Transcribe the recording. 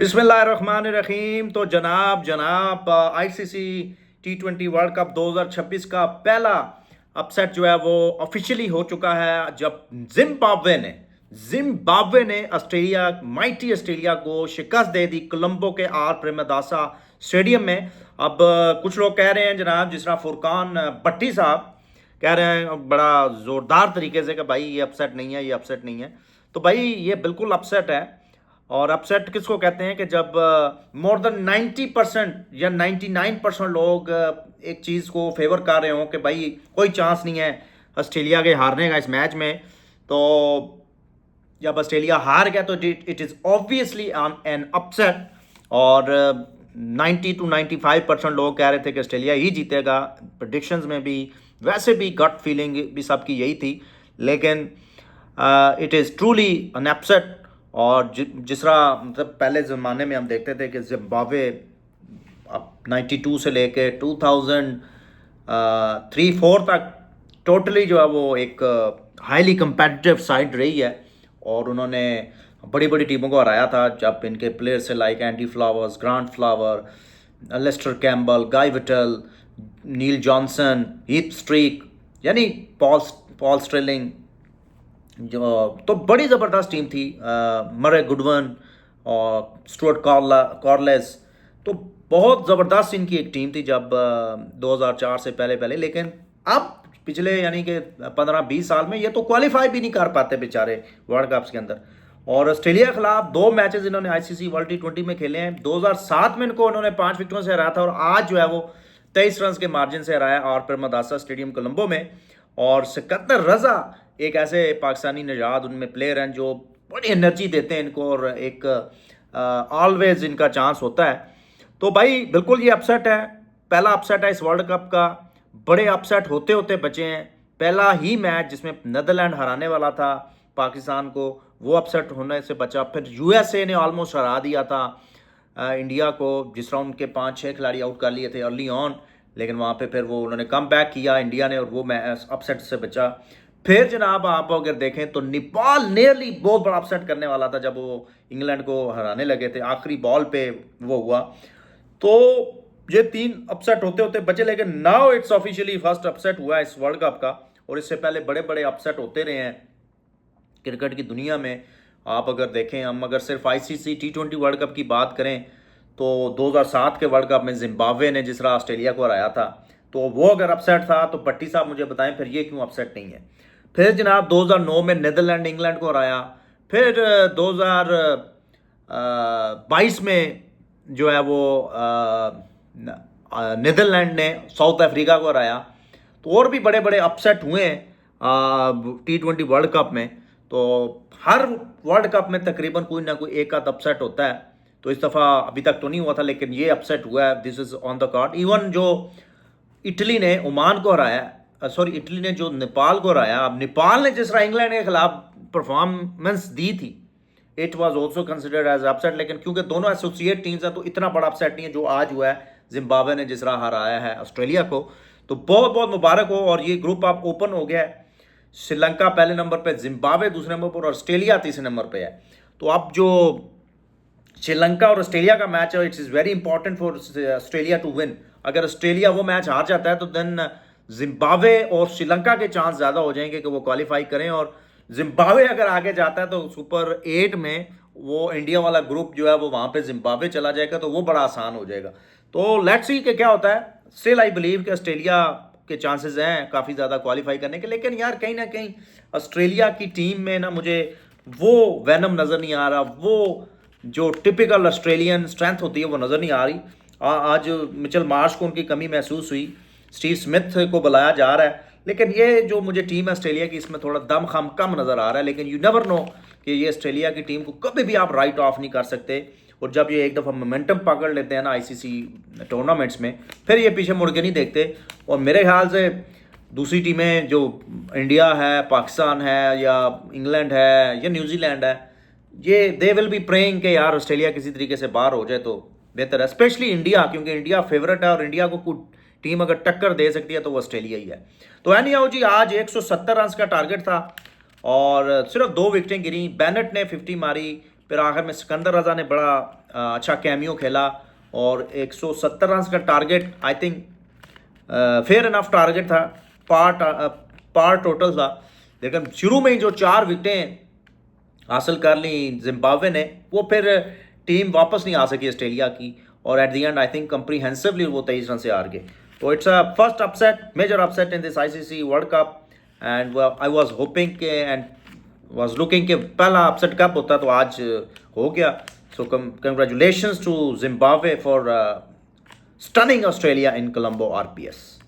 बिस्मिल्लाहिर्रहमानिर्रहीम। तो जनाब आईसीसी T20 वर्ल्ड कप 2026 का पहला अपसेट जो है वो ऑफिशियली हो चुका है, जब जिम्बाब्वे ने ऑस्ट्रेलिया माइटी ऑस्ट्रेलिया को शिकस्त दे दी कोलंबो के आर प्रेमदासा स्टेडियम में। अब कुछ लोग कह रहे हैं जनाब, जिस तरह फुरकान भट्टी साहब कह रहे हैं बड़ा ज़ोरदार तरीके से कि भाई ये अपसेट नहीं है, ये अपसेट नहीं है। तो भाई ये बिल्कुल अपसेट है। और अपसेट किसको कहते हैं कि जब मोर देन 90% या 99% लोग एक चीज़ को फेवर कर रहे हों कि भाई कोई चांस नहीं है ऑस्ट्रेलिया के हारने का इस मैच में। तो जब ऑस्ट्रेलिया हार गया तो it is obviously an upset. और 90 to 95% लोग कह रहे थे कि ऑस्ट्रेलिया ही जीतेगा। प्रेडिक्शंस में भी वैसे भी गट फीलिंग भी सबकी यही थी, लेकिन it is truly an upset. और जिस तरह मतलब पहले ज़माने में हम देखते थे कि जिम्बाब्वे अब 92 से लेके 2003-4 तक टोटली जो है वो एक हाईली कंपेटिटिव साइड रही है, और उन्होंने बड़ी बड़ी टीमों को हराया था। जब इनके प्लेयर्स से like Andy Flowers, Grant Flower, Lester Campbell, Guy Whittall, Neil Johnson, Heath Streak, यानी पॉल स्ट्रेलिंग, जो तो बड़ी ज़बरदस्त टीम थी। मरे गुडवन और स्टुअर्ट कॉर्लेस, तो बहुत ज़बरदस्त इनकी एक टीम थी जब 2004 से पहले। लेकिन अब पिछले यानी कि 15-20 साल में ये तो क्वालिफाई भी नहीं कर पाते बेचारे वर्ल्ड कप्स के अंदर। और ऑस्ट्रेलिया के खिलाफ 2 मैचेस इन्होंने आईसीसी वर्ल्ड T20 में खेले हैं। 2007 में इनको उन्होंने 5 विकेटों से हराया था, और आज जो है वो 23 रन के मार्जिन से हराया आर प्रेमदासा स्टेडियम कोलंबो में। और सिकंदर रजा एक ऐसे पाकिस्तानी निजात उनमें प्लेयर हैं जो बड़ी एनर्जी देते हैं इनको, और एक ऑलवेज इनका चांस होता है। तो भाई बिल्कुल ये अपसेट है, पहला अपसेट है इस वर्ल्ड कप का। बड़े अपसेट होते होते बचे हैं। पहला ही मैच जिसमें नीदरलैंड हराने वाला था पाकिस्तान को, वो अपसेट होने से बचा। फिर यूएसए ने ऑलमोस्ट हरा दिया था इंडिया को, जिस राउंड के 5-6 खिलाड़ी आउट कर लिए थे अर्ली ऑन, लेकिन वहाँ पे फिर वो उन्होंने कम बैक किया इंडिया ने, और वो मैच अपसेट से बचा। फिर जनाब आप अगर देखें तो नेपाल नियरली बहुत बड़ा अपसेट करने वाला था जब वो इंग्लैंड को हराने लगे थे, आखिरी बॉल पे वो हुआ। तो ये 3 अपसेट होते होते बचे, लेकिन now it's officially first upset हुआ है इस वर्ल्ड कप का। और इससे पहले बड़े बड़े अपसेट होते रहे हैं क्रिकेट की दुनिया में। आप अगर देखें, हम अगर सिर्फ आईसीसी T20 वर्ल्ड कप की बात करें तो 2007 के वर्ल्ड कप में जिम्बाब्वे ने जिस तरह ऑस्ट्रेलिया को हराया था, तो वो अगर अपसेट था तो भट्टी साहब मुझे बताएं फिर ये क्यों अपसेट नहीं है। फिर जनाब 2009 में नीदरलैंड इंग्लैंड को हराया। फिर 2022 में जो है वो नीदरलैंड ने साउथ अफ्रीका को हराया। तो और भी बड़े बड़े अपसेट हुए हैं T20 वर्ल्ड कप में। तो हर वर्ल्ड कप में तकरीबन कोई ना कोई एक आध अपसेट होता है। तो इस दफ़ा अभी तक तो नहीं हुआ था, लेकिन ये अपसेट हुआ है। This is on the card. Even जो इटली ने ओमान को हराया, सॉरी इटली ने जो नेपाल को हराया, अब नेपाल ने जिस तरह इंग्लैंड के खिलाफ परफॉर्मेंस दी थी, it was also considered as upset. लेकिन क्योंकि दोनों एसोसिएट टीम्स हैं तो इतना बड़ा अपसेट नहीं है जो आज हुआ है। जिम्बाब्वे ने जिस तरह हराया है ऑस्ट्रेलिया को, तो बहुत बहुत मुबारक हो। और ये ग्रुप अब ओपन हो गया है। श्रीलंका पहले नंबर पर, जिम्बाब्वे दूसरे नंबर पर, और ऑस्ट्रेलिया तीसरे नंबर पर है। तो अब जो श्रीलंका और ऑस्ट्रेलिया का मैच है, it's is very important for Australia to win. अगर ऑस्ट्रेलिया वो मैच हार जाता है तो देन जिम्बाब्वे और श्रीलंका के चांस ज़्यादा हो जाएंगे कि वो क्वालिफाई करें। और जिम्बाब्वे अगर आगे जाता है तो सुपर 8 में वो इंडिया वाला ग्रुप जो है वो वहाँ पे जिम्बाब्वे चला जाएगा, तो वो बड़ा आसान हो जाएगा। तो लेट्स सी कि क्या होता है। स्टिल आई बिलीव कि ऑस्ट्रेलिया के चांसेस हैं काफ़ी ज़्यादा क्वालिफाई करने के। लेकिन यार कहीं ना कहीं ऑस्ट्रेलिया की टीम में ना मुझे वो वैनम नज़र नहीं आ रहा, वो जो टिपिकल ऑस्ट्रेलियन स्ट्रेंथ होती है वो नज़र नहीं आ रही। आज मिचेल मार्श को उनकी कमी महसूस हुई, स्टीव स्मिथ को बुलाया जा रहा है, लेकिन ये जो मुझे टीम है ऑस्ट्रेलिया की, इसमें थोड़ा दम खम कम नज़र आ रहा है। लेकिन यू नेवर नो कि ये ऑस्ट्रेलिया की टीम को कभी भी आप राइट ऑफ नहीं कर सकते। और जब ये एक दफ़ा मोमेंटम पकड़ लेते हैं ना आईसीसी टूर्नामेंट्स में, फिर ये पीछे मुड़ के नहीं देखते। और मेरे ख्याल से दूसरी टीमें जो इंडिया है, पाकिस्तान है, या इंग्लैंड है, या न्यूजीलैंड है, ये दे विल बी प्रेइंग कि यार ऑस्ट्रेलिया किसी तरीके से बाहर हो जाए तो बेहतर है। स्पेशली इंडिया, क्योंकि इंडिया फेवरेट है, और इंडिया को कुछ टीम अगर टक्कर दे सकती है तो वो ऑस्ट्रेलिया ही है। तो एनी हाउ जी, आज 170 रन का टारगेट था और सिर्फ 2 विकेटें गिरी। बेनेट ने 50 मारी, फिर आखिर में सिकंदर रज़ा ने बड़ा अच्छा कैमियो खेला और 170 रन का target I think fair enough target था, पार टोटल था, लेकिन शुरू में ही जो 4 विकेटें हासिल कर ली जिम्बाब्वे ने, वो फिर टीम वापस नहीं आ सकी ऑस्ट्रेलिया की, और at the end I think comprehensively वो 23 रन से हार गए। तो it's a first upset, major upset in this ICC world cup, and I was hoping के एंड वाज लुकिंग के पहला अपसेट कप होता तो आज हो गया। So congratulations to Zimbabwe for stunning Australia in Colombo RPS.